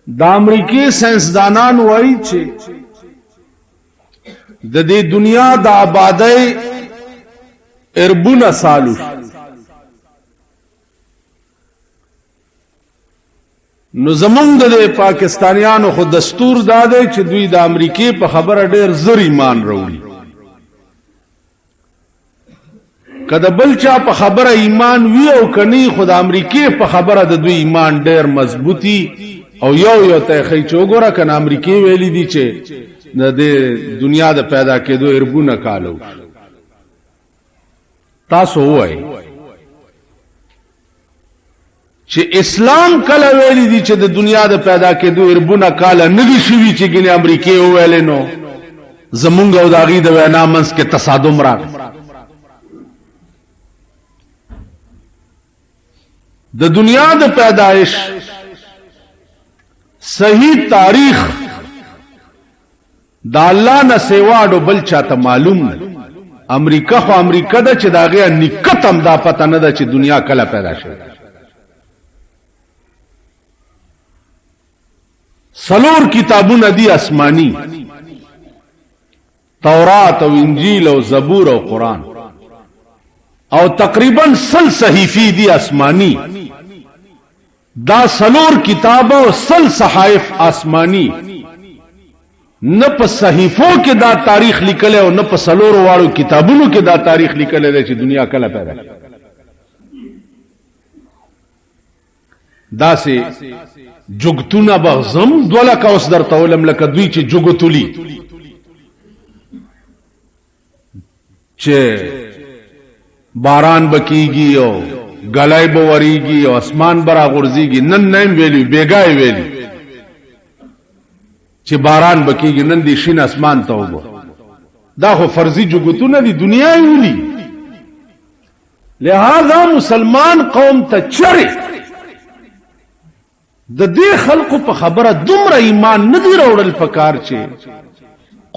دا امریکای ساينسدانان وایي چې د دې دنیا د آبادی اربونه سالو نو زمونږ د پاکستانیانو خو دستور داده چې دوی د امریکای په خبره ډېر زر ایمان وروړي کله بل چا په خبره ایمان وی او کني خو د امریکای په خبره د دوی ایمان ډېر مضبوطی او یو ته خی چوغره کنه امریکای ویلي دي چې د دنیا د پیدا کېدو اربونه کالو تاسو وای چې اسلام کله ویلي دي چې د دنیا د پیدا کېدو اربونه کاله نګي شوی چې ګنې امریکای ویل نو زمونږ او داغي د وینا منس کې تصادم راغی د دنیا د پیدائش صحیح تاریخ دا الله نه سیواډو بل چاته معلوم نه امریکا خو امریکا ده چې داغه نکتم دا پته نه ده چې دنیا کله پیدا شوه سلور کتابونه دي آسمانی تورات او انجیل او زبور او قرآن او تقریبا سل صحیفی دي آسمانی دا سلور کتاب او سل صحائف آسمانی نه په صحیفو کې دا تاریخ لیکل او نه په سلور واړو کتابونو کې دا تاریخ لیکل دی چې دنیا کله پیدا شوه دا سه جوګتونه بغزم دوله کا اوس درته ولم لکه دوی چې جوګتولي چې باران بکیږي او غلای بوریږي او اسمان برا غورځيږي نن نیم ویلی بیګای ویلی چې باران بکیږي نن دې شین اسمان ته وګو دا خو فرضي جوګتونه دي دنیا ویلی لہذا مسلمان قوم ته چره د دې خلقو په خبره دومره ایمان نه دی راوړل پکار چې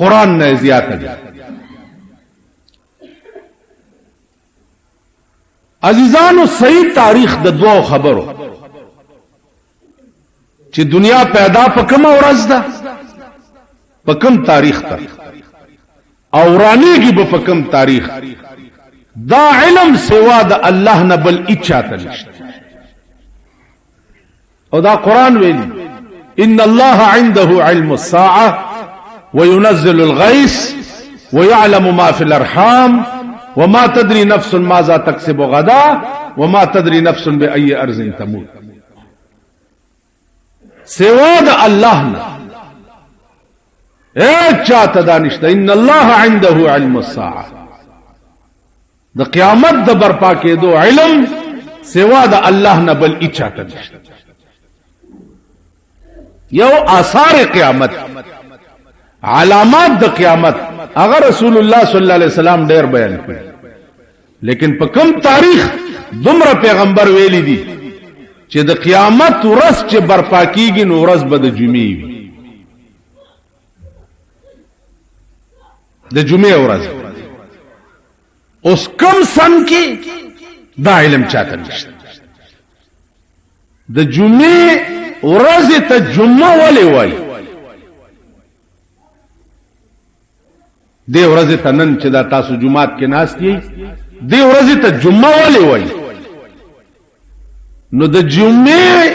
قران نه زیاته دي عزیزانو صحیح تاریخ د دوه خبرو چې دنیا پیدا په کوم ورځ ده په کوم تاریخ ته او رانیږي په کوم تاریخ دا علم سوا د الله نه بل اچاته نشته او دا قرآن ویلی ان الله عنده علم الساعه وينزل الغيث ويعلم ما في الارحام وما تدري نفس ماذا تكسب غدا وما تدري نفس بأي ارض تموت سوا د الله نه چاته دانشته ان الله عنده علم الساعه د قیامت د برپا کېدو علم سوا د الله نه بل اچاته نشته یو آثار قیامت علامات د قیامت اگر رسول الله صلی الله علیه وسلم ډیر بیان کړي لیکن په کوم تاریخ دومره پیغمبر ویلی دي چې د قیامت ورځ چې برپا کیږي نو ورځ به د جمعې وي د جمعې ورځ اوس کم سن کې دا علم چاته نشته د جمعې ورځ ته جمعه ولې وای دې ورځ ته نن چې دا تاسو جمعات کې ناستئ دې ورځ ته جمعه ولې وای نو د جمعې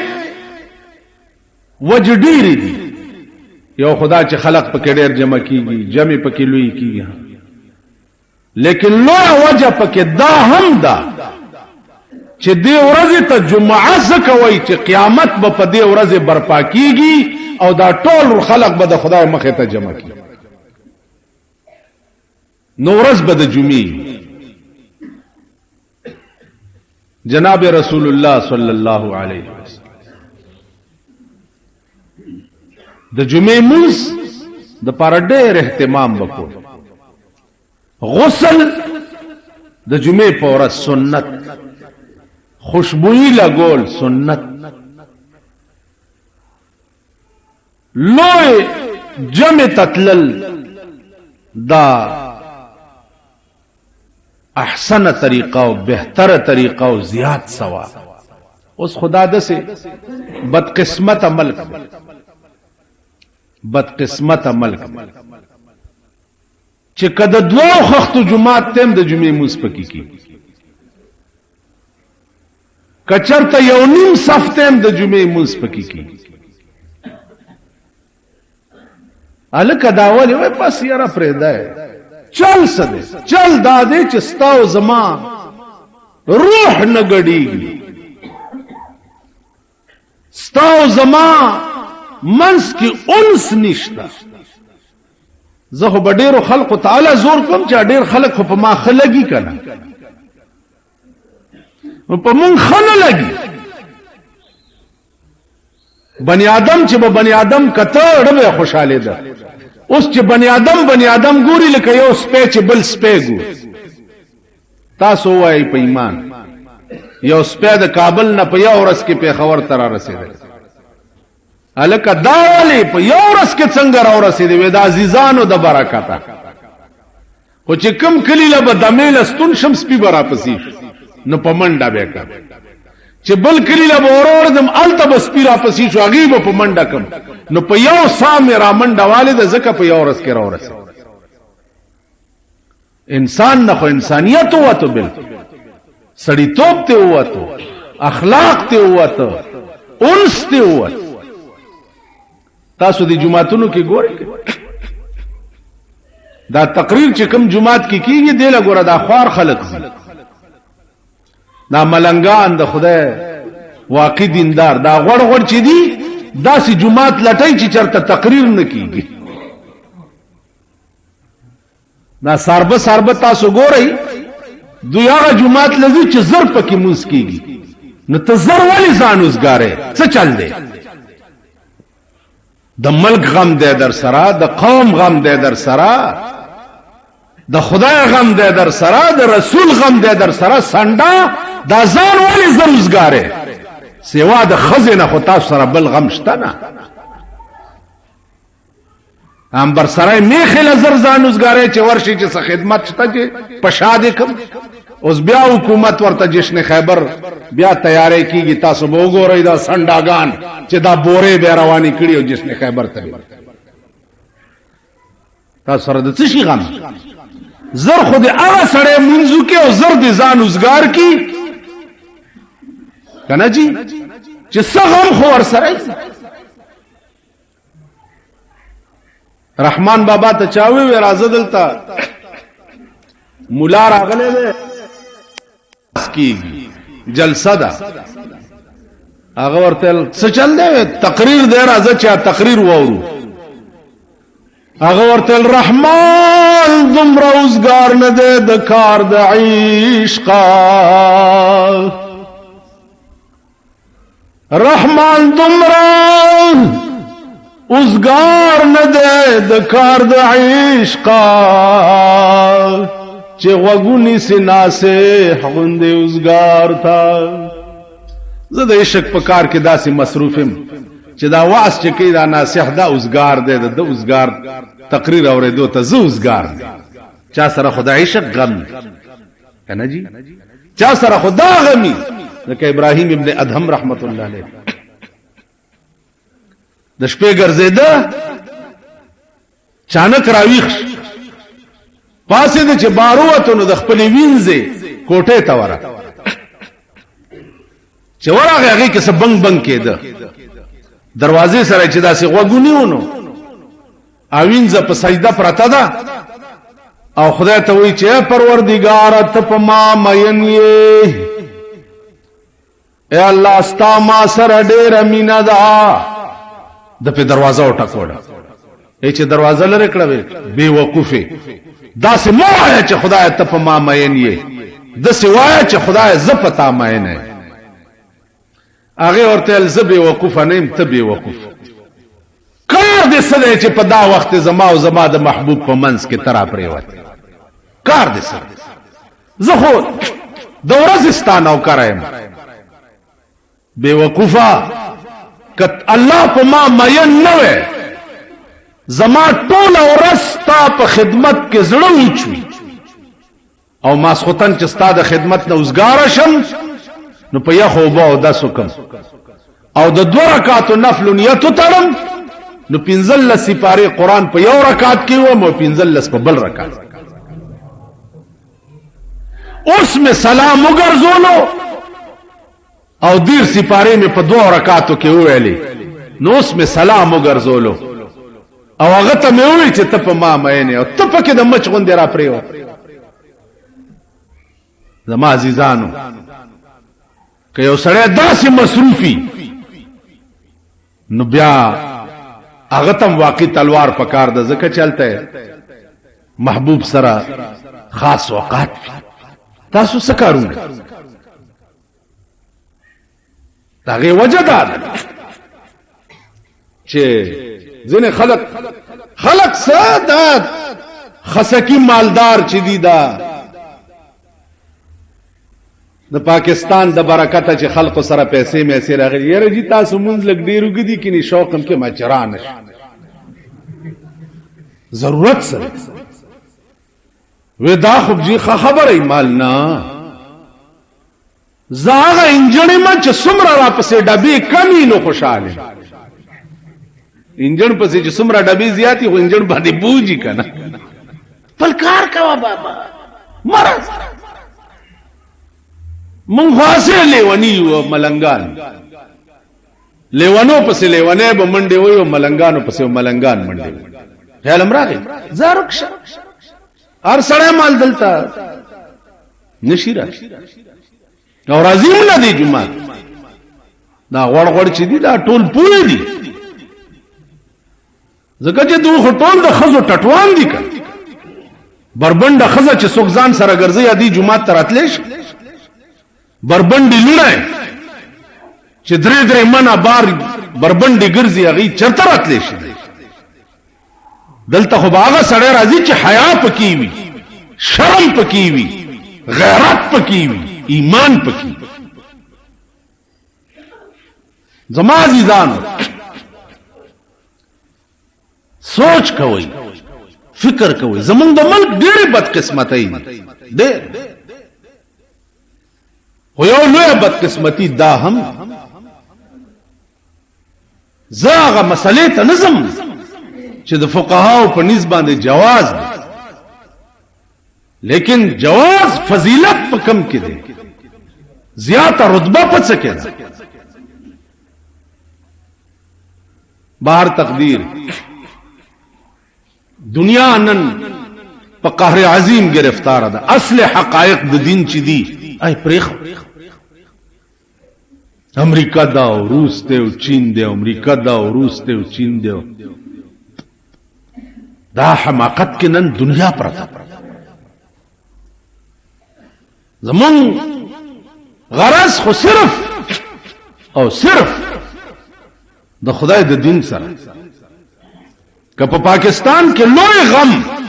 وجډیر دي یو خدا چې خلق پکې ډېر جمع کیږي جمع پکې لوی کیږي لیکن لو وجه پکې دا هم دا چې دې ورځ ته جمعه زکوي چې قیامت به په دې ورځ برپا کیږي او دا ټول خلق به د خدای مخه ته جمع کیږي نو ورځ به د جمعې جناب رسول الله صلی الله علیه وسلم د جمعې مونږ د پر ډېر اهتمام وکړو غسل د جمعې په ورځ سنت خوشبوئی لګول سنت لوی جمع تتلل دا احسن طریقہ او بہتر طریقہ او زیاد ثواب اس خدا دے سے بدقسمت عمل بد قسمت ملک چې کده دوه خختو جمعات تم د جمعې موس پکې کی کچرته یو نیم صف تم د جمعې موس پکې کی الکه داولی وای پس یاره پرېده چل سده چل داده چې ستاو زما روح نه ګډیږي ستاو زما منس کی انس نشتا زه خو به ډېرو خلقو تعالی زور کوم چې ډېر خلق خو په ما خلګي کنه په مونږ خنه لګي بنی آدم چې به بنی آدم کته ډېر خوشاله ده اوس چې بنی آدم ګوري لکه یو سپی چې بل سپی ګوري تاسو وایي په ایمان یو سپی د کابل نه په یو ورځ کې پیښور ته را رسېدلی الکه دا ولې په یو ورځ کې څنګه را ورسېدی وې د عزیزانو د برکته خو چې کم کلی له به دمې لستون شم سپي به راپسې نو په منډه به کړ چې بل کلی له به وروړدم هلته به سپي راپسې شو هغې به په منډه کړم نو په یو ساه مې را منډه والده ځکه په یو ورځ کې را ورسېد انسان نه خو انسانیت ووتو بلکل سړیتوب ته ووتو اخلاق ته ووتو انس ته ووتو تاسو دی جمعاتونو کې ګورئ دا تقریر چې کوم جمعات کې کیږي دی له ګوره دا خوار خلق دا ملنګان د خدای واقع دیندار دا غوړ چې دی داسې جمعات لټای چې چرته تقریر نه کیږي دا ساربه تاسو ګورئ دوی هغه جمعات لذي چې زر پکې مونږ کیږي نو ته زر ولې ځان وزګارې څه چل دی د ملک غم دی در سره د قوم غم دی در سره د خدای غم دی در سره د رسول غم دی در سره سنډا دا ځان ولې زروزګاره سیوا د خزینه خو تاسو سره بل غم شته نه هم بر سره میخله زر ځان وزګاره چې ورشي چې خدمت شته چې پشاده کوم اوس بیا حکومت ورته جشن خیبر بیا تیاری کیږي تاسو به وګورئ دا سنډاګان چې دا بورې به رواني کړي او جشن خیبر ته تاسو سره د څه شي غم زر خو دې هغه سړی منځو کې او زر دې ځان وزګار کی کنه جی چې څه غم خو ور سره رحمان بابا ته چاوي وی راځه دلته مولا راغله ده کیږي جلسه ده هغه ورته څه چل دی تقریر دی راځه چې تقریر وورو هغه ورته رحمان دومره اوسګار نه دی د کار د عشق رحمان دومره اوسګار نه دی د کار د عشق چې غوګونی سناسه غوندې اوسګار تا زه د عشق په کار کې داسې مصروفم چې دا واس چې کې دا ناصح دا اوسګار دی د اوسګار تقریر اورېدو ته زه اوسګار چا سره خدای عشق غم کنه جی چا سره خدا غمی لکه ابراهیم ابن ادهم رحمت الله علیه د شپې ګرځیده چانک راویخ پاسې د چې باروته نو د خپل وینځه کوټه ته ورا چې ورغه هغه کې څه بنګ بنګ کېده دروازې سره چې داسې غوګونیونو اوینځه په سجده پرته ده او خدای ته وی چې پروردگار ته په ما مین یې اے الله استا ما سره ډېر مینا ده د په دروازه وټکوړه چې دروازه لره کړه بے وقوفه دا سموه چې خدای ته په ما مین یې د سوای چې خدای ز پتا مین نه هغه ورته ز بے وقوفه نیم ته بے وقوف کار دې سره چې په دا وخت زما او زما د محبوب په منځ کې ترا پریوت کار دې سره زه خو د ورځ ستانو کرایم بے وقوفه کت الله په ما مین نه وې زما ټول ورستا په خدمت کې زړه وچوي او ماسختن چې ستا د خدمت نه اوسګار شم نو په یخو به او داسو کم او د 2 رکعاتو نفل نیت تړم نو 15 سپاره قران په یو رکعت کې و مو 15 په بل رکعت. اوس میں سلام وګرځولو او دیر سپاره میں په 2 رکعاتو کې ویلې نو اوس میں سلام وګرځولو او هغه ته مې وی چې ته په ما مینه او ته پکې د مچ غوندې را پریو. زما عزیزانو که یو سړی داسې مصروفي نو بیا هغه تم واقعي تلوار پکار ده ځکه چلته محبوب سره خاص اوقات تاسو څه کارونه داغه وجه ده چې ځنه خلق ساده خسکی مالدار چې دي دا د پاکستان د برکته چې خلق سره پیسې مې سره راغلي یره جی تاسو مونږ لګ ډیرو گدي کې نه شوقم کې مچران ضرورت سره ودا خو جی خبره مال نه زاغه انجن ما چې سمره را پسې ډبې کمی نو خوشاله انجن پسې چې سمره ډبې زیاتی خو انجن باندې بوجي کنه بل کار کوا بابا مرز من خاصه لیونی و ملنگان لیونو پسې لیونه به منډه وي او ملنگانو پسې ملنگان منډه خیال امراغه زارکش ار سړی مال دلتا نشی راشي او رازیم نه دی جمعه دا غوړ چې دی دا ټول پوره دي زکه چې دوه ټول د خزو ټټوان دي کړه بربنده خزه چې سوګزان سره ګرځي ادي جمعه تراتلش بربندی لونه چې درې منا بار بربندی ګرځي هغه چرته راتلش دلته خو باغه سړی راځي چې حیا پکې وي شرم پکې وي غیرت پکې وي ایمان پکې. زما عزیزان سوچ کوئ فکر کوئ زمونږ د ملک ډېرې بدقسمتۍ ډېر خو یو لویه بدقسمتي دا هم زه هغه مسلې ته نظم چې د فقهاو په نسبت باندې جواز دی لیکن جواز فضیلت په کم کې دی زیاته رتبه په څه کې ده بهر تقدیر دنیا نن په قهر عظیم گرفتار ده اصل حقایق د دین چې دي ای پریخ امریکا دا او روس ته او چین دی امریکا دا او روس ته او چین دی دا حماقت کې نن دنیا پرته زمون غرض خو صرف او صرف د خدای د دین سره که په پاکستان کې لوی غم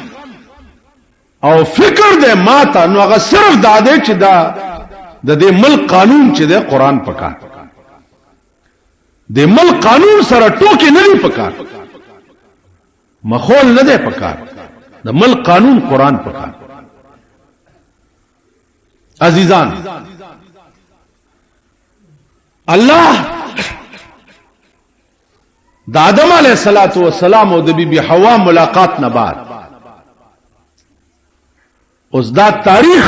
او فکر دې ماته نو هغه صرف دا دی چې دا د دې ملک قانون چې دی قران پکار د ملک قانون سره ټوکی نه دی پکار مخول نه دی پکار د ملک قانون قران پکار. عزیزان الله د آدم علیه السلام او د بیبي حوا ملاقات نه بعد اوس دا تاریخ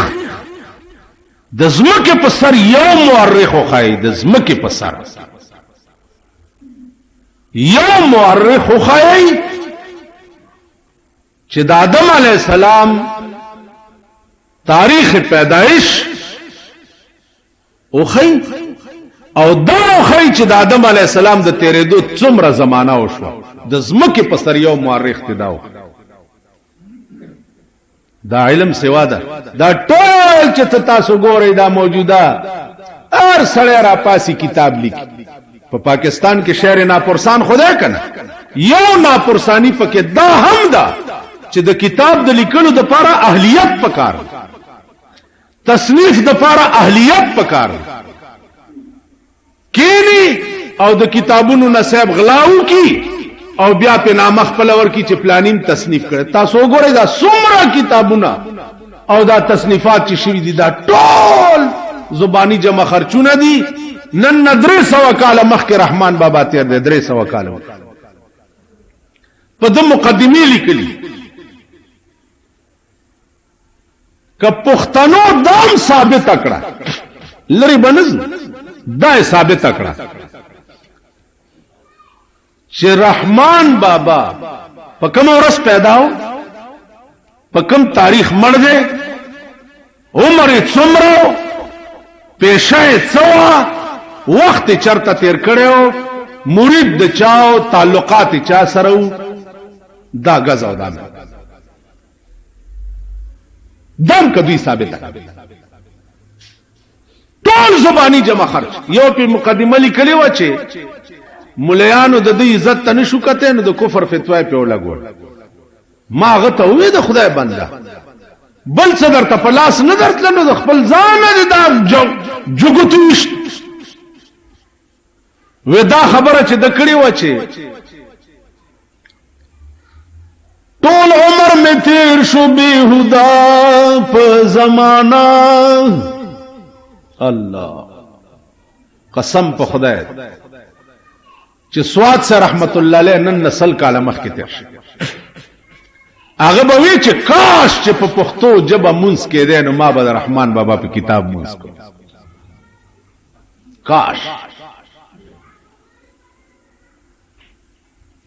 د زمکه په سر یو مورخ خوای د زمکه په سر یو مورخ خوای چې د آدم علیه السلام تاریخ پیدائش او خی او دا خی چې د آدم علیه السلام د تیرېدو څومره زمانہ وشو د زمکه په سر یو مورخ تداو دا علم سوا ده دا ټول چې تاسو ګورئ دا موجوده هر سړی را پاسي کتاب لیکي په پاکستان کې شعر ناپرسان خدای کنه یو ناپرسانی پکې دا هم ده چې د کتاب د لیکلو د لپاره اهلیت پکار تصنیف د لپاره اهلیت پکار کینی او د کتابونو نصیب غلاو کی او بیا په نامه خپل ور کی چې پلانیم تصنیف کړي تاسو وګورئ دا څومره کتابونه او دا تصنیفات چې شوي دي دا ټول زبانی جمع خرچونه دي نن 300 کال مخکې رحمان بابا تیر دي 300 کال په د مقدمه لیکلي که پښتنو دام ثابت کړه لري بنز دا ثابت کړه چې رحمان بابا په کوم ورځ پیدا و په کوم تاریخ مړ دی عمر یې څومره پیشه یې څه وخت چرته تیر کړو مرید د چاو تعلقات چا سره دا غزا ودان دم کدی ثابت ټول زبانی جمع خرج یو په مقدمه لیکلی و چې مليانو د دې عزت ته نشو کته نو د کفر فتوا په ولګول ما غته وې د خدای بنده بل څه درته په لاس نه درتل نو د خپل ځان نه دا جوګتوش ودا خبره چې د کړي و چې طول عمر میں تیر شو بیہدا په زمانہ الله قسم په خدای چې سواد سره رحمت الله علیه نن نسل کاله مخ کې تیر شي هغه به وی چې کاش چې په پښتو جبه مونږ کې دین ما به رحمان بابا په کتاب مونږ کو کاش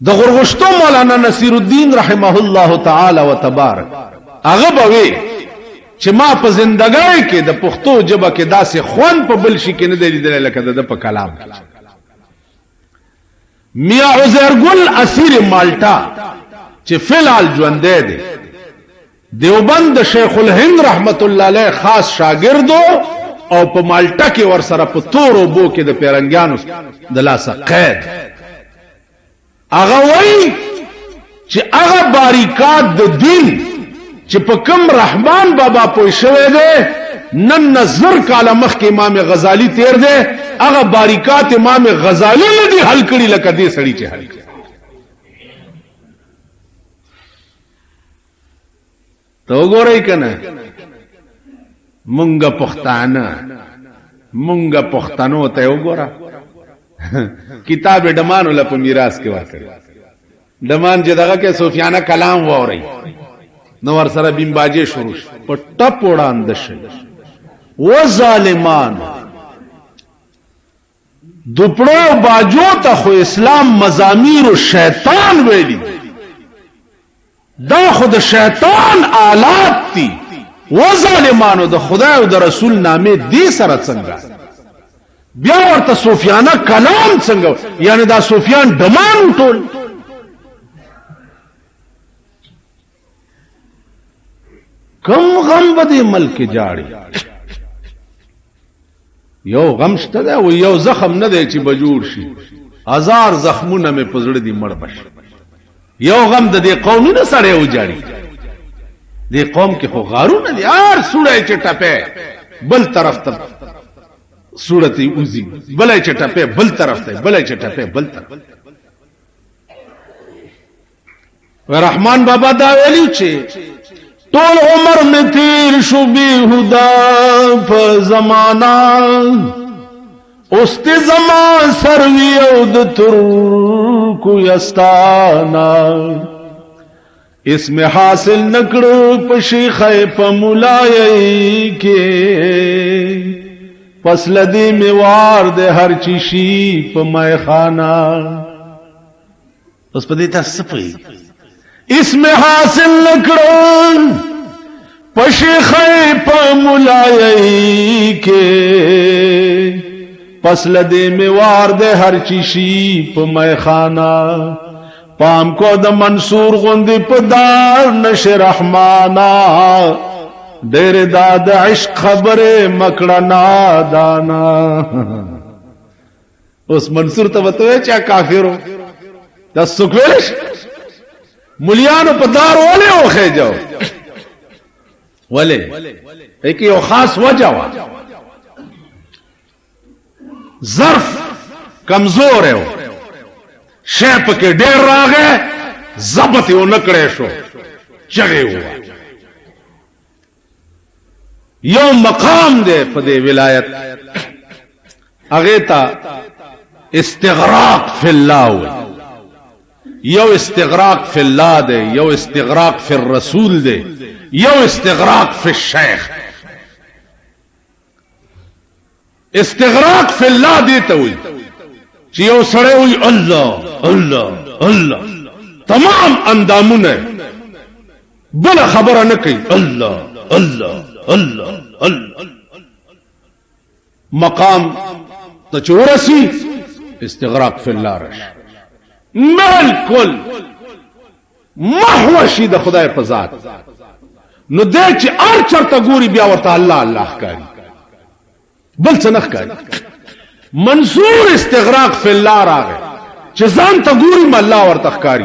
د غرغشتو مولانا نصیر الدین رحمه الله تعالی و تبارک هغه به وی چې ما په زندګۍ کې د پښتو جبه کې داسې خوان په بل شي کې نه دی لیدل لکه د په کلام میاں عزیر گل اسیر مالټا چې فلال ژوندې دی دیوبند شیخ الهند رحمت الله علیه خاص شاګردو او په مالټا کې ور سره په تورو بو کې د پیرنګیانو د لاسه قید هغه وای چې هغه باریکات د دین چې په کوم رحمان بابا پوي شوی دی نن نظر کاله مخ کې امام غزالی تیر دی هغه باریکات امام غزالی نه دی حل کړي لکه دې سړی چې حل کړي ته وګورئ کنه مونږه پښتانو ته وګوره کتاب ډمانو له په میراث کې ورکړي ډمان چې دغه کې سفیانه کلام ووري نو ور سره بیمباجه شروع په ټپ وړاندې شي و ظالمان دوپړو باجو ته خو اسلام مزامیر او شیطان ویلي دا خود شیطان آلات دي و ظالمانو د خدای او د رسول نامه دې سره څنګه بیا ورته سفیانه کلام څنګه یعنی دا سفیان دمان ټول کم غم بده ملک جاړي یو غم شته دا او یو زخم نه دی چې بجوړ شي هزار زخمونه مې پزړه دي مړ بش یو غم د دې قوم نه سره و جاړي دې قوم کې خو غارونه دي هر سوړی چې ټپه بل طرف ته سورت اوزی بلای چټپه بل طرف ته بلای چټپه بل طرف رحمان بابا دا ویلو چې ټول عمر می تیر شو بیهودا په زمانہ اوست زمان سروی او د تر کو یستانا اسم حاصل نکړو په شیخ په مولای کې پس لدی میوار دے ہر چیشی پا مائے خانہ اس پا دیتا سپی اس میں حاصل نکڑو پشیخی پا ملائی کے پس لدی میوار دے ہر چیشی پا مائے خانہ پام کو دا منصور غندی پا دار نش رحمانا ډېر د عشق خبره مکړه نادانا اوس منصور ته وته چې کافرو د سکویش مليانو په دار ولې اوخه جاو ولې یک یو خاص وجه وا ظرف کمزور ہے شیپ کې ډېر راغې ضبط یې نکړې شو چغې هوا یو مقام دے پدے ولایت اغیتا استغراق فی اللہ یو استغراق فی اللہ دے، یو استغراق فی الرسول دے، یو استغراق فی الشیخ. استغراق فی اللہ دیتا ہوئی چی یو سڑے ہوئی اللہ اللہ اللہ تمام اندامون ہے بلا خبر نکی اللہ اللہ اللہ اللہ مقام تچورسی استغراق فی اللہ رش بالکل محوشی دا خدای پزاد نو دے چی ار چرتا گوری بیا ورطا اللہ اللہ کاری بل سنخ کاری منصور استغراق فی اللہ را گئے چی زان تا گوری ما اللہ ورطا کاری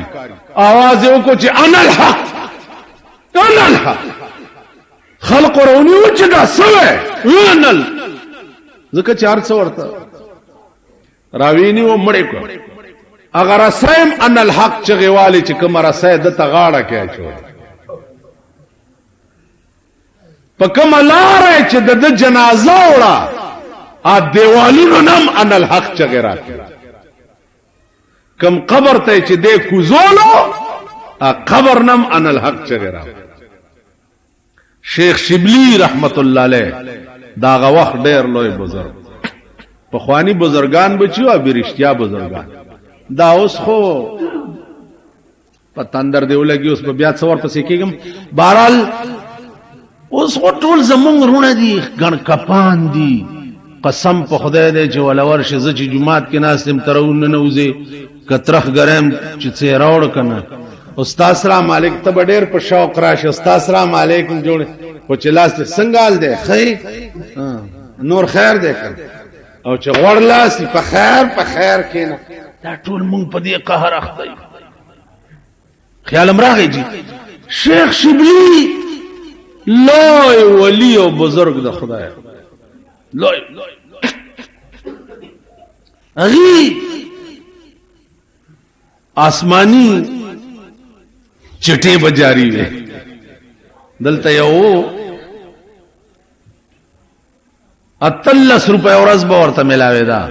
آوازے کو چی انا الحق انا الحق خلق رونی وچی دا سوے انا ذکر چی ار سورتا راوینی و مڑے کو اگر اسیم ان الحق چغی والی چی کم رسای دتا غاڑا کیا چھوڑ پا کم لارے چی دا جنازہ اوڑا آ دیوالونو نم ان الحق چغی را کیا کم قبر تے چی دے کزولو آ قبر نم ان الحق چغی را شیخ شبلی رحمت اللہ علیہ داغا وقت دیر لوی بزرگ پخوانی بزرگان بچیو ابی رشتیا بزرگان دا اوس خو پتاندر دیو لگی اوس بیا څور پسې کېږم بهرحال اوس خو ټول زمونږ رونه دي ګڼ کپان دي قسم په خدای دی چې ولا ورشي زه چې جومات کې ناست یم ترون ننوځې که ترخ ګرم چې څېره وړ که نه استاد سلام علیکم ته به ډېر په شوق راشي استاد سلام علیکم جوړ خو چې لاس دې څنګه حال دی ښه نور خیر دی که او چې غوړ لاس په خیر کېنه دا ټول مونږ په دې قهر اخته یو خیال امراغی جی شیخ شبلی لوی ولی و بزرگ دا خدای لوی اغی آسمانی چٹے بجاری وے دلتا یو 38 روپے ورځ به ورته ملاوي دا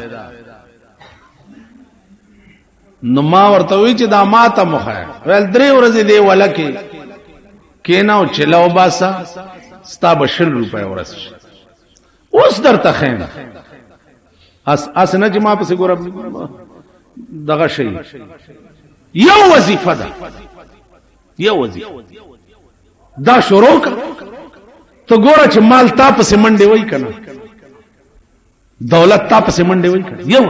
نو ما ورته وی چې دا ماته مخه ول 3 ورځې دی ولکه کیناو چلاو باسا ستا به 20 روپے ورځ اوس درته خیم اس نه چې ما پسې ګور دغه شي یو وظیفه ده یو وظیفه دا شروع ته ګوره چې مال تا پسې منډه وای کنه دولت تا پسې منډه وای کنه یو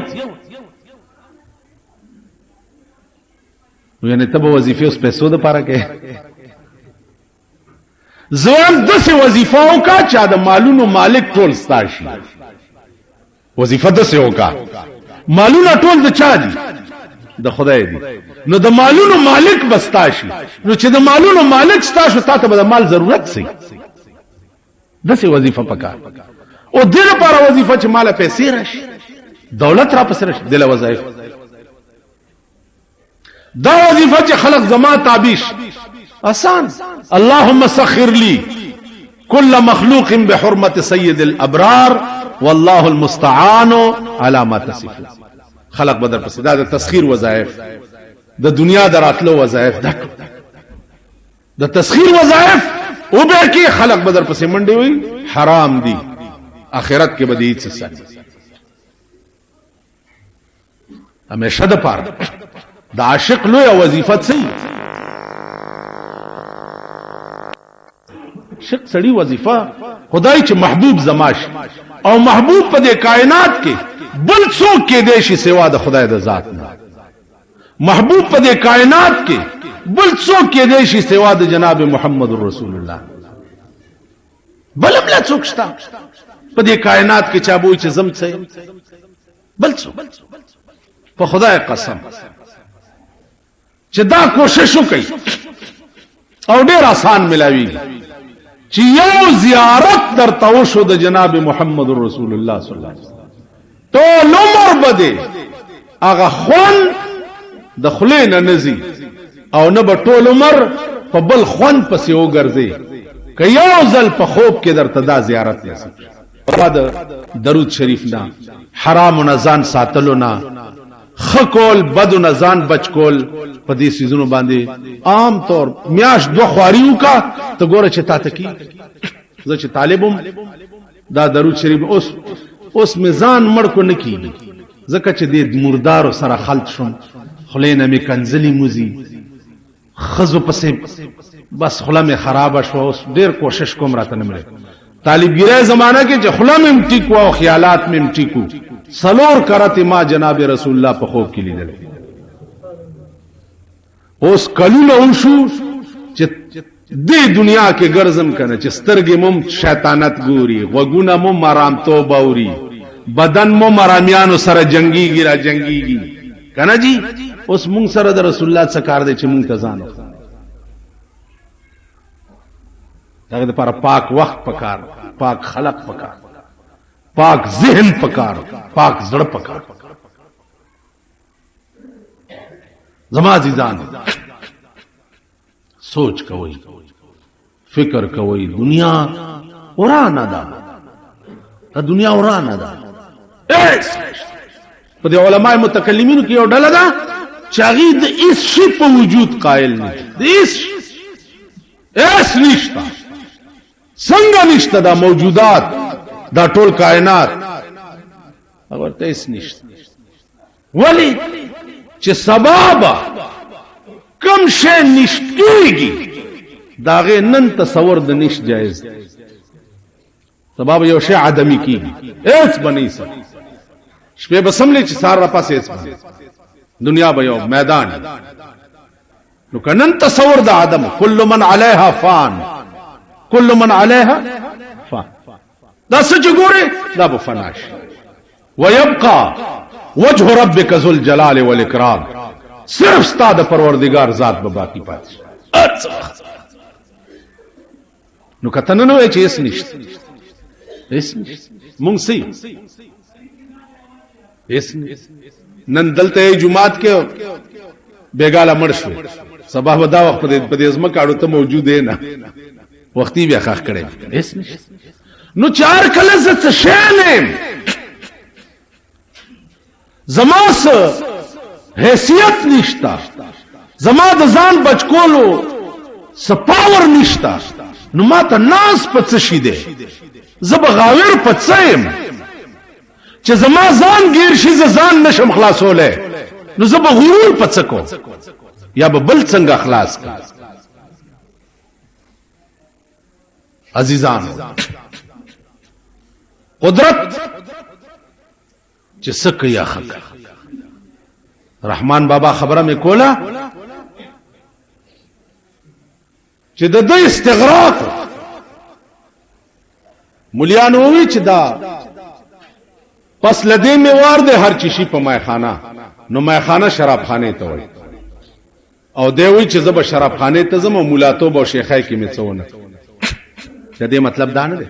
یعنی تب وظیفه اس پیسو د پاره کې ځوان دسه وظیفه او کا چا د مالونو مالک ټول ستاشي وظیفه دسه او کا مالونو ټول د چا دي د خدای دي نو د مالونو مالک بستاشي نو چې د مالونو مالک ستاشو تا ته د مال ضرورت سي دسه وظیفه پکا او دل لپاره وظیفه چې مال پیسې راشي دولت را پسې راشي دل وظایف دا وظیفه چې خلق زما تابیش آسان اللهم سخر لي كل مخلوق بحرمة سيد الابرار والله المستعان على ما تصفون خلق بدر پس دا تسخير وظائف د دنیا دراتلو وظائف د تسخير وظائف او به کې خلق بدر پس منډي وي حرام دي اخرت کې بدی څه سن همیشه د پاره د عاشق لوی وظیفت سي عاشق سړي وظیفه خدای چې محبوب زماش او محبوب په دې کائنات کې بل څوک کې دیشي سوا د خدای د ذات نه محبوب په دې کائنات کې بل څوک کې دیشي سوا د جناب محمد رسول الله بل بل څوک شتا په دې کائنات کې چا بوې چې زم څه بل څوک په خدای قسم چې دا کوشش وکړي او ډېر آسان ملاوي چې یو زیارت در توشو د جناب محمد رسول الله صلی الله علیه وسلم ټول عمر بده هغه خون د خلینه نزي او نه به ټول عمر په بل خون پسې وګرځي که یو ځل په خوب کې درته دا زیارت نصیب شي درود شریف نه حرام نه ځان ساتلو نه خکول بدو نزان بچ کول په دې سيزونو باندې عام طور میاش دو خواریو کا ته ګوره چې تا تکي زه چې طالبم دا درود شریف اوس میزان مړ کو نکی زکه چې دې مردار سره خلط شم خلینه می کنزلی موزي خزو پسې بس خلا می خراب شو اوس ډیر کوشش کوم راته نه مړ طالبګری زمانہ کې چې خلا مې ټیکو او خیالات مې ټیکو سلور کرته ما جناب رسول الله په خوب کې لیدل اوس کلونه وشو چې دې دنیا کې ګرځم کنه چې سترګې مم شیطانت ګوري وګونه مم مرام تو باوري بدن مو مرامیانو سره جنگيږي را جنگيږي کنه جی اوس مونږ سره د رسول الله څخه کار دی چې مونږ ته ځانو دغه لپاره پاک وخت پکار پاک خلق پکار پاک ذهن پکار پاک زړه پکار زما عزیزان سوچ کوئ فکر کوئ دنیا ورانه ده دنیا ورانه ده په دې علماء متکلمینو کې یو ډله ده چې هغه د هیڅ شي په وجود قائل نه دي هیڅ نشته څنګه نشته دا موجودات دا ټول کائنات ورته هیڅ نشته ولی چې سبب کم شي نشتېږي داغه نن تصور د نش جایز سبب یو شی عدمی کیږي هیڅ بنی سي شپه بسملې چې سار را پاسې هیڅ دنیا به یو میدان نو کنن تصور د عدم کل من علیها فان کل من علیها فان دا سچ ګوره دا به فناش ويبقى وجه ربك ذو الجلال والاكرام صرف ستاد پروردگار ذات به باقی پاتې نو کته نو چې اس نشته اس مونږ سي اس نن دلته جمعات کې بیګاله مړ شو سبا ودا وخت په دې ازمه کاړو ته موجود نه وختي بیا خاخ کړي اس نو چار کله څه شانه زماس حیثیت نشتا زما د ځان بچکولو سپاور نشتا نو ما ته ناس پڅ شي دي زب غاور پڅیم چې زما ځان گیر شي ځان نشم خلاصوله نو زب غرور پڅکو یا به بل څنګه خلاص کا عزیزان قدرت چې سکه یا خک رحمان بابا خبره مې کوله چې د دې استغراق مليانو وی چې دا پس لدې می وار ده هر چیشي په مایخانه نو مایخانه شراب خانه ته وای او دی وی چې زب شراب خانه ته زمو مولاتو بو شیخای کې می څونه د دې مطلب دا نه ده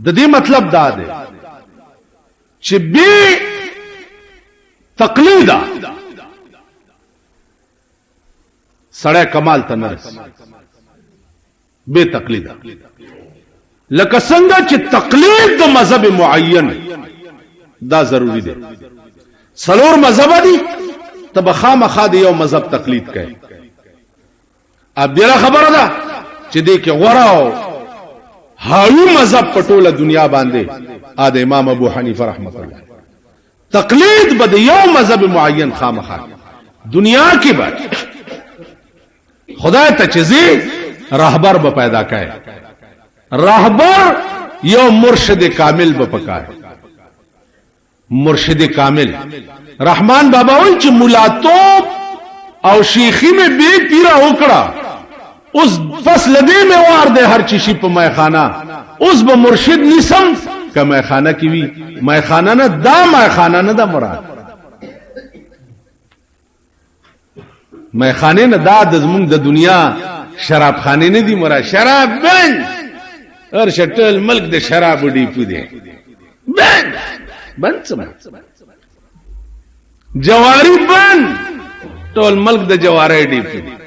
د دې مطلب دا ده چې به تقلیدا سړی کمال ته نرس به تقلیدا لکه څنګه چې تقلید د مذهب معین دا ضروری دی سلور مذهب دي تب خامخا د یو مذهب تقلید کوي اب دغه خبره ده چې دې کې غوراو هاوی مذهب په ټوله دنیا باندې د امام ابو حنیفه رحمۃ اللہ تقلید بد یو مذهب معین خامخا دنیا کې بعد خدای ته چیزی رهبر به پیدا کړي رهبر یو مرشد کامل به پکای مرشد کامل رحمان بابا وایي چې مولاتوب او شیخی میں بے پیرا وکړه اوس فصل دې میں وار دے هر چیشی په میخانه اوس به مرشد نسم که میخانه کی وی میخانه نه دا میخانه نه دا مراد میخانه نه دا د زمون د دنیا شراب خانه نه دی مراد شراب بند هر شټل ملک د شراب دی پدې بند سم جواری بند ټول ملک د جواری دی پدې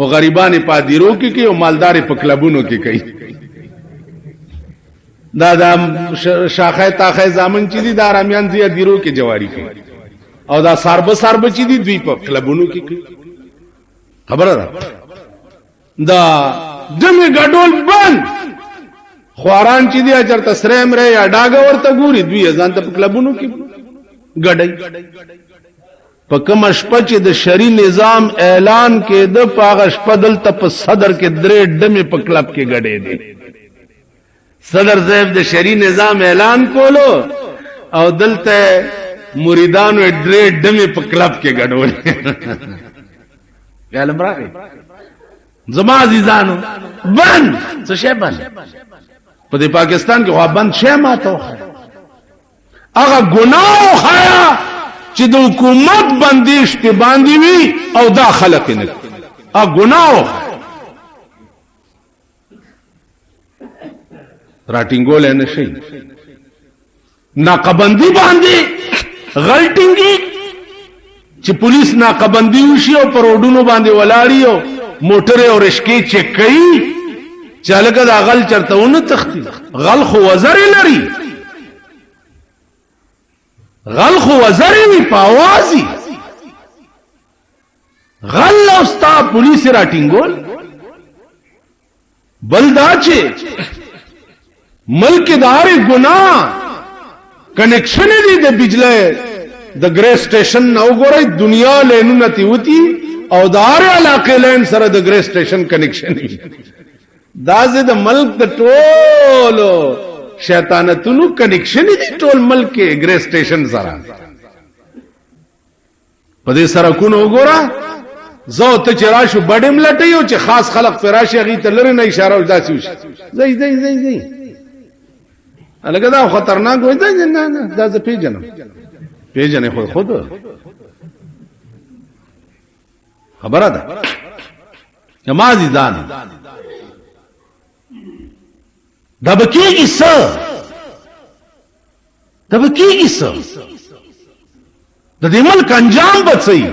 او غریبان په دیرو کې او مالدار په کلبونو کې کوي دا د شاخه تاخه زامن چې دي د رامیان زیه دیرو کې جواری کوي او دا ساربه چې دي دوی په کلبونو کې کوي. خبره ده دا دمه ګډول بند خواران چې دي چرته سریم ری یا ډاګه ورته ګوري دوی ځان ته په کلبونو کې ګډای. په کوم شپه چې د شری نظام اعلان کې د پاغه شپه دلته په صدر کې درې ډمه په کلب کې ګډې دي. صدر صاحب د شری نظام اعلان کولو او دلته مریدانو درې ډمه په کلب کې ګډول. علم راغی زما عزیزانو بند څه شی بند په دې پاکستان کې خو بند شی ماته هغه ګناه خیا چې د حکومت بندیش په باندې وي او دا خلق نه ا ګناه راټینګول نه شي ناقبندي باندې غلطینګي چې پولیس ناقبندي وشي او پر روډونو باندې ولاړی او موټر او رشکې چک کوي چالکه دا غل چرتهونه تختی غل خو وزر لري غل خو وزر وی پاوازي غل او ستا پولیس راټینګول بلدا چې ملک دار ګناه کنیکشن دی د بجلی د ګری سټیشن نو ګورای دنیا لینونه تیوتی او دار علاقه لین سره د ګری سټیشن کنیکشن وی دا زه د ملک د ټولو شیطانتونو کنیکشن دی ټول ملک کې ګری سټیشن سره په دې سره کو نو ګورا زو ته چراشو بډم لټیو چې خاص خلق فراشي غي ته لری نه اشاره وداسي وشي زئی زئی زئی زئی الګا دا خطرناک وای دا نه نه دا زه پیژنې خو خود خبره ده نمازي ځان دا بکیږي څه دا بکیږي څه د دې ملک انجام بچي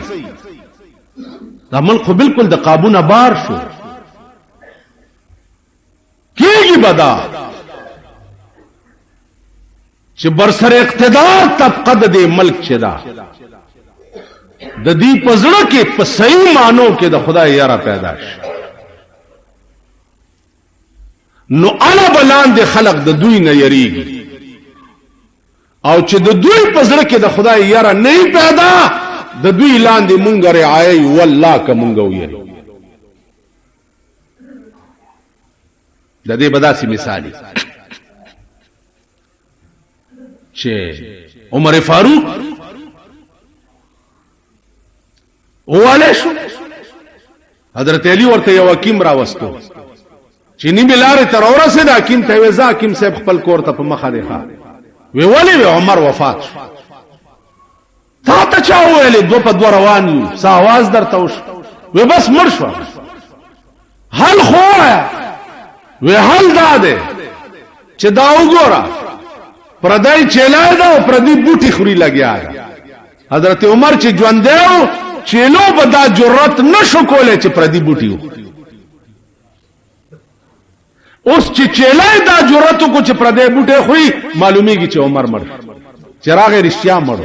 دا ملک خو بالکل د قابو نه بار شو کیږي بدا چې برسر اقتدار طبقه د دې ملک چې دا د دې پزړه کې په صحیح مانو کې د خدای یاره پیدا شي نو انا بلاند خلق د دوی نه یریږي او چې د دوی پزړه کې د خدای یاره نه پیدا د دوی لاندې مونږ رعایي والله که مونږ ویل د دې بداسي مثالي چې عمر فاروق اواله شو حضرت علی ورته یو حکیم راوستو چې نیمه لارې تر ورسېده حکیم ته وې ځه حکیم صاحب خپل کور ته په مخه دی ښه وی ولې عمر وفات شو تا ته چا ویلې دو په دو روان یو څه आवाज درته وشو وی بس مړ شو حل خو وی حل داده چې دا وګوره پردای چیلای دا او پردی بوټي خوري لګیا حضرت عمر چې ژوند دیو چیلو بدا جرأت نشو کولای چې پردی بوټي اوس چې چیلای دا جرأت کو چې پردی بوټي خوې معلومیږي چې عمر مړ چراغ رښتیا مړ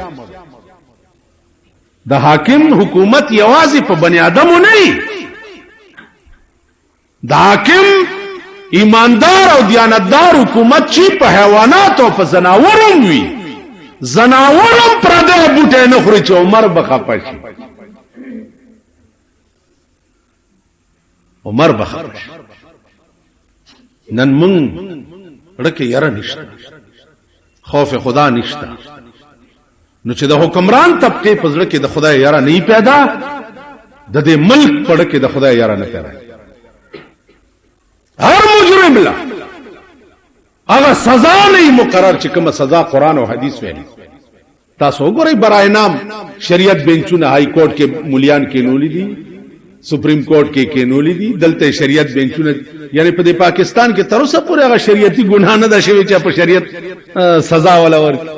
د حاکم حکومت یوازې په بنی آدمو نه د حاکم ایماندار او دیانتدار حکومت چې په حیوانات او په زناورم وي زناورم پردې بوټه نه خوري چې عمر بخپه شي عمر بخپه نن مونږ رکه یاره نشته خوف خدا نشته نو چې د حکمران طبقه په ځړه کې د خدای یاره نه پیدا د دې ملک په ځړه کې د خدای یاره نه پیدا هر مجرم لا هغه سزا نه مقرر چې کومه سزا قران او حدیث ویلي تاسو وګورئ برای نام شریعت بنچونه های کورټ کې مولیان کې نولې دي سپریم کورټ کې نولې دي دلته شریعت بنچونه یعنی په پاکستان کې تر اوسه پورې هغه شریعتي ګناه نه ده شوی چې په شریعت سزا ولا ورکړي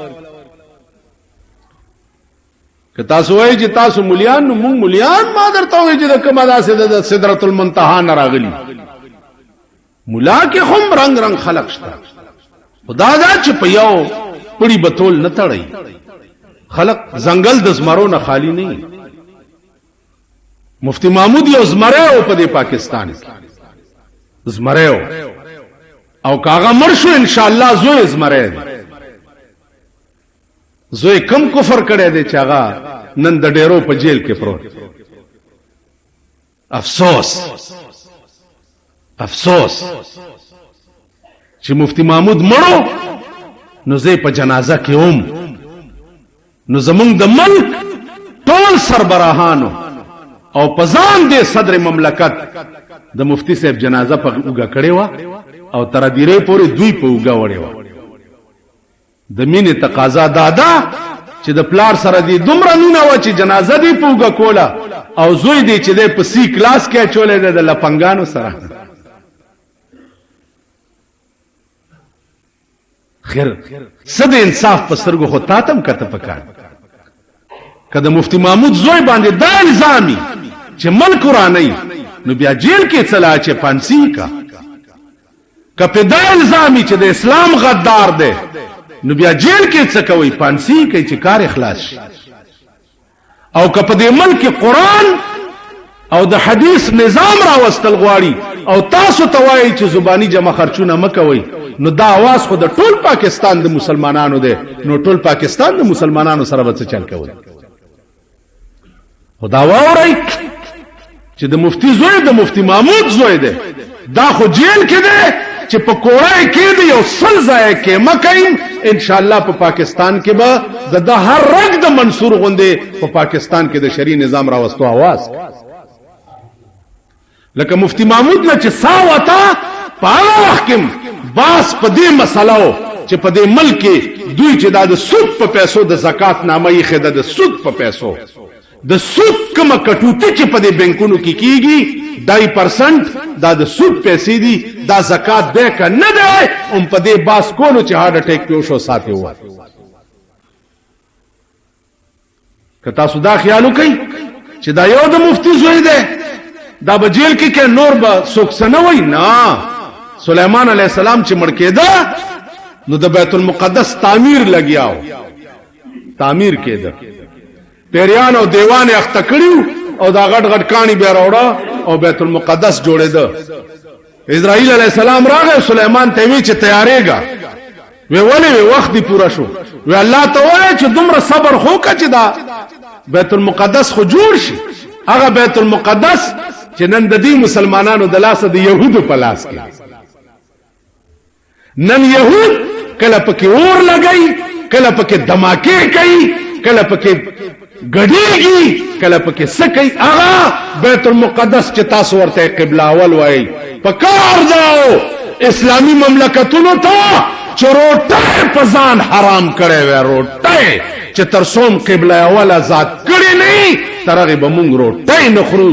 که تاسو وایي چې تاسو مولیان نو مونږ مولیان ما درته وایي چې د کومه داسې د سدرۃ المنتهى نه راغلي مولا کې هم رنگ رنگ خلق شته خدا دا چې په یو پړي بتول نه تړي خلق زنګل د زمرو نه خالی نه. مفتی محمود یو زمره په دې پاکستان کې زمره او کاغه مرشو ان شاء الله زوی زمره دی. زوی کم کفر کړي دی چې هغه نن د ډیرو په جیل کې پروت. افسوس افسوس چې مفتی محمود مړو نو زه په جنازه کې نو زمونږ د ملک ټول سربراهانو او پزان دې صدر مملکت د مفتی صاحب جنازه په اوګه کړې و او تر دیره پورې دوی په اوګه وړې و. د مینې تقاضا دادا چې د پلار سره دې دومره مینه و چې جنازه دې په اوګه کوله او زوی دې چې دې په سی کلاس کې چولې د لپنګانو سره. خیر صد انصاف په سترګو خو تاتم کته پکار کله مفتی محمود زوی باندې دا الزامي چې ملک ورانی نو بیا جیل کې چلا چې پانسی کا کپه دا الزامي چې د اسلام غدار دی نو بیا جیل کې څه کوي پانسی کوي چې کار اخلاص شي. او کپه د ملک قرآن او د حدیث نظام راوستل غواړي او تاسو توای چې زبانی جمع خرچونه مکوي نو دا आवाज خو د ټول پاکستان د مسلمانانو دی. نو ټول پاکستان د مسلمانانو سره به څه چل کوي. خدا واوري چې د مفتی زوی د مفتی محمود زوی دی دا خو جیل کې دی چې په کوړای کې دی او سل ځای کې مکایم ان شاء الله په پاکستان کې به د هر رنگ د منصور غوندې په پاکستان کې د شری نظام راوستو आवाज لکه مفتی محمود نه چې ساوتا په هغه وخت کې باس په دې مسلو چې په دې ملک کې دوی چې د سود په پیسو د زکات نامه یې خده د سود په پیسو د سود کومه کټوټه چې په دې بانکونو کې کیږي 2% دا د سود پیسې دي دا زکات ده که نه ده هم په دې باس کولو چې هارت اٹیک پیو شو ساتي و. که تاسو دا خیال وکئ چې دا یو د مفتی زوی ده دا به جیل کې نور به څوک څه نه وایي. نه سلیمان علیہ السلام چې مړ کېده نو د بیت المقدس تعمیر لګیاو تعمیر کېده پیریان او دیوان اخته کړیو او دا غټ غټ کانی به راوړه او بیت المقدس جوړېده. اسرائیل علیہ السلام راغی سلیمان ته وی چې تیارېګا وی ولې وخت دی پورا شو وی الله ته وایي چې دومره صبر خو کا چې دا بیت المقدس خو جوړ شي. هغه بیت المقدس چې نن د دې مسلمانانو د لاسه د يهودو په لاس کې نن يهود کله پکې اور لګي کله پکې دماکې کوي کله پکې غډيږي کله پکې سکي. هغه بیت المقدس چې تاسو ورته قبله اول وایي پکار داو اسلامی مملکتونو ته چې روټه په ځان حرام کړي وي روټه چې تر څوم قبله اول آزاد کړي نه ترغه به مونږ روټه نه خورو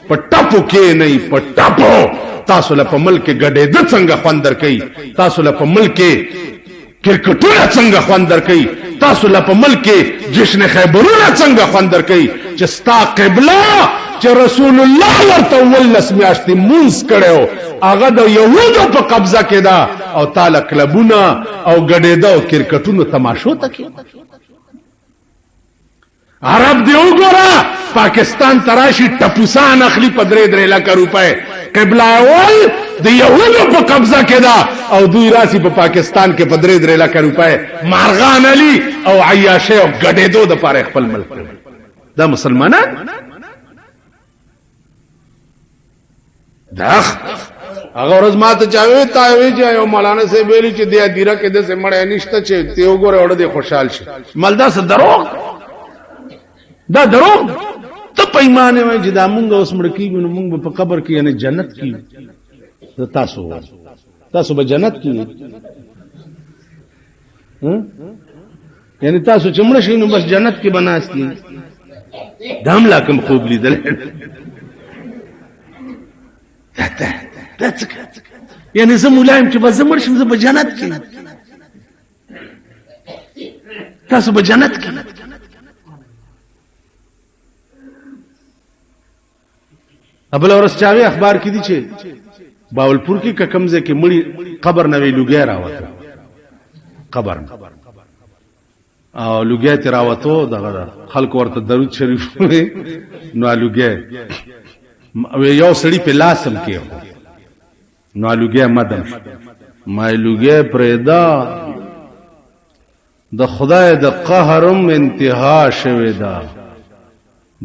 په ټاپو کې نه په ټاپو. تاسو له په ملک غډې د څنګه خوندر کوي تاسو له په ملک کرکټونه څنګه خوندر کوي تاسو له په ملک جشن خیبرونه څنګه خوندر کوي چې ستا قبله چې رسول الله ورته ولس میاشتې مونږ کړو هغه د يهودو په قبضه کې ده او تعالی کلبونه او غډې دا او کرکټونو تماشو تکي. عرب دی وګوره پاکستان تراشی ټپوسان اخلي په 3 لک روپے قبله اول د يهودو په قبضه کې ده او دوی راسي په پاکستان کې په 3 لک روپے مارغان علي او عیاشه او غډېدو د پاره خپل ملک دا مسلمانان دا هغه ورځ ماته چاوي تا وی چې یو مولانا سي ویلي چې د دیره کې د سمړې نشته چې ته وګوره وړه د خوشحال شي ملدا سره دروغ دا دروغ ته پیمانه وای چې دا مونږ اوس مړ کیږو نو مونږ په قبر کې یعنی جنت کې تاسو به جنت کې یعنی تاسو چې مړ شئ نو بس جنت کې بناستي دام لا کوم خوب لیدل یعنی زه مولایم چې بس مړ شم زه به جنت کې تاسو به جنت کې ابل اورس چاوي اخبار کې دي چې باولپور کې ککمزه کې مړی قبر نوې لوګي راوته قبر او لوګي تراوتو دغه خلق ورته درود شریف نو لوګي یو سړی په لاسم کې نو لوګي مدن ما لوګي پرېدا د خدای د قهرم انتها شوه دا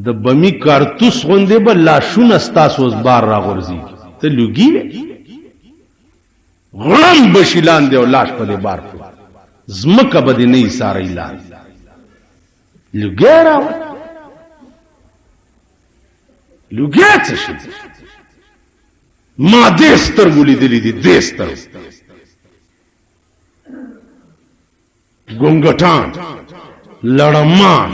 د بمی کارتوس غوندې به لاشونه ستاسو بار راغورځي ته لوګي غلام بشیلان دی او لاش په دې بار زمکه به نه ساري لار لوګي راو لوګي څه شي ما دې سترګو لیدلې دي دې سترګو ګونګټان لړمان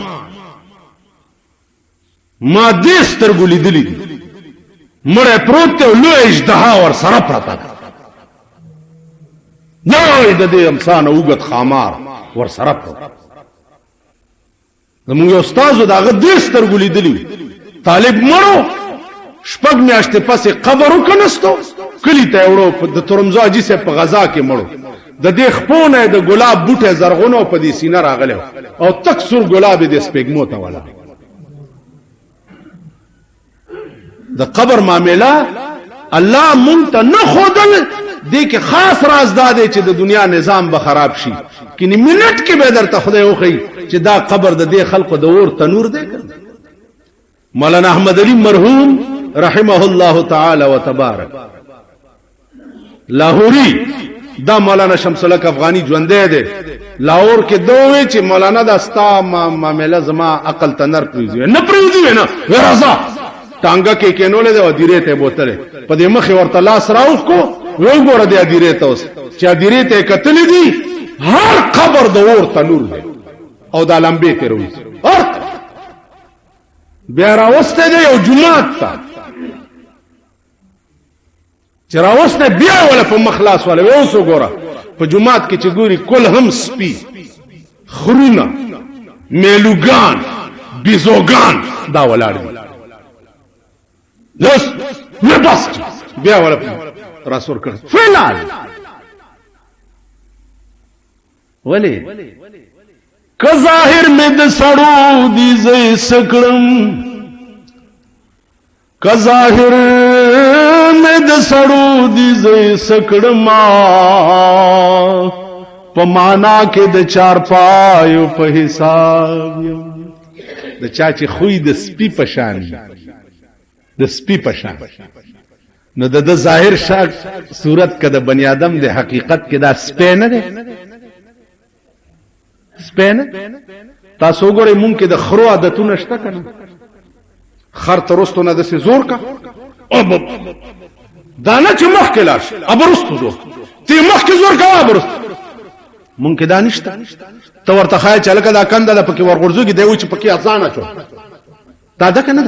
ما دې سترګو لیدلې دي مړه پروت ته لوی اژدها ور سره پراته نه د دې انسان اوګت خامار ور سره پراته زموږ استاد داغه دې سترګو لیدلې طالب مړو شپږ میاشتې پسې قبر وکنستو کلی ته وړو د ترمزو اجي سه په غزا کې مړو د دې خپونه د ګلاب بوټه زرغونو په دې سینه راغله او تک سور ګلاب دې سپېګمو ته ولا د قبر معاملہ الله مونږ ته نه خودل دې کې خاص راز داده چې د دنیا نظام به خراب شي کینی منټ کې به درته خدای وخی چې دا قبر د دې خلقو د اور تنور دی کړ مولانا احمد علی مرحوم رحمه الله تعالی وتبارک لاهوری دا مولانا شمس الحق افغانی ژوندې دی لاهور کې دوی چې مولانا دا ستا معاملہ زما عقل تنر پریږي نه پریږي نه ورازا ټانګه کې کینولې دا دیره ته بوتله په دې مخ ورته لاس راوخ کو وګوره دې دیره ته اوس چې دیره ته کتلې دي هر قبر د اور تنور دی او دا لمبه ته روي بیا راوسته دی یو جمعه ته چې راوسته بیا ولا په مخلاص ولا اوس وګوره په جمعات کې چې ګوري کل هم سپي خرونه میلوګان بيزوګان دا ولاړ دي بس نه بس بیا ولا راسور کړ فلال ولی که ظاهر مې د سړو دي زې سکړم که ظاهر مې د سړو دي زې سکړم په معنا کې د چار پایو په حساب د چا چې خوې د سپي پشان د سپي پشان نو د ظاهر شاک صورت کده بنی آدم د حقیقت کې دا سپی نه ده سپی نه تاسو ګورئ مونږ کې د خرو عادتونه شته کنه خر ترستو نه د زور کا او دانه چې مخ کې لاش ابرستو زور تی مخ کې زور کا ابرست مونږ کې دانشته تو ورته خای چې لکه دا کنده د پکې ورغورځوږي دی و چې پکې ازانه چو دا ده کنه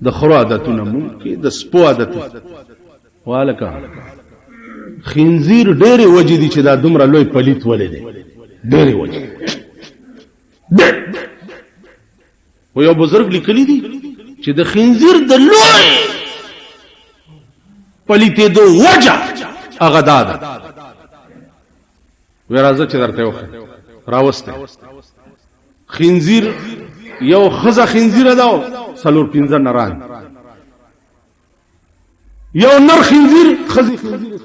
د خرو عادتونه مونږ کې د سپو عادتونه والکه خنزیر ډېرې وجې دي چې دا دومره لوی پلیت ولې دی ډېرې وجې و یو بزرګ لیکلی دي چې د خنزیر د لوی پلیتې دو وجه هغه دا ده ورازه چې درته وخه راوسته خنزیر یو خزه خنزیر ده سلور پینځه نران یو نر خنزیر خزي خنزیر